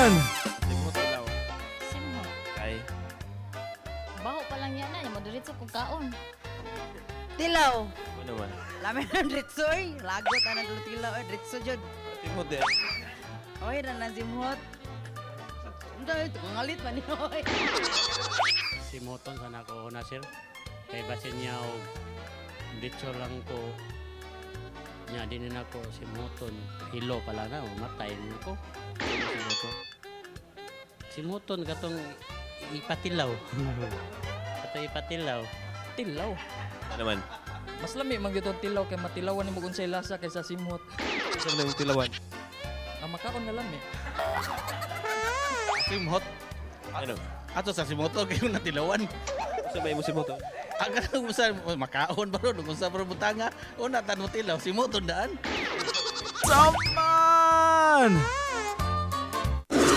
Simon! Simot daw. Simot. Kay. Baho pa lang yan na. Yung madiritso kong kaon. Tilaw. Ano naman? Lamin ng dritso eh. Lagot na naglo tilaw eh. Dritso jud. Simot eh. Oy, na simhot. Unta ito kung ngalit man ni oy. Simuton sana ko una sir. Kay basin niya og dito lang ko nya din na ko simuton. Hilo pala na matay niyo ko. Simuton. Simuton katong ipatilaw. Katong ipatilaw. Tilaw. Ano naman? Mas lami man gyud tilaw kay matilawan nimo unsay lasa kaysa simhot. Ano naman yung tilawan? Ang makaon nga lami. Simhot. Ano? Ato sa simoto kayo natilawan. Sabay mo simot oh. Aga nang usa makaon ba ron kung sa butanga una tan mo tilaw simoton daan. Saman!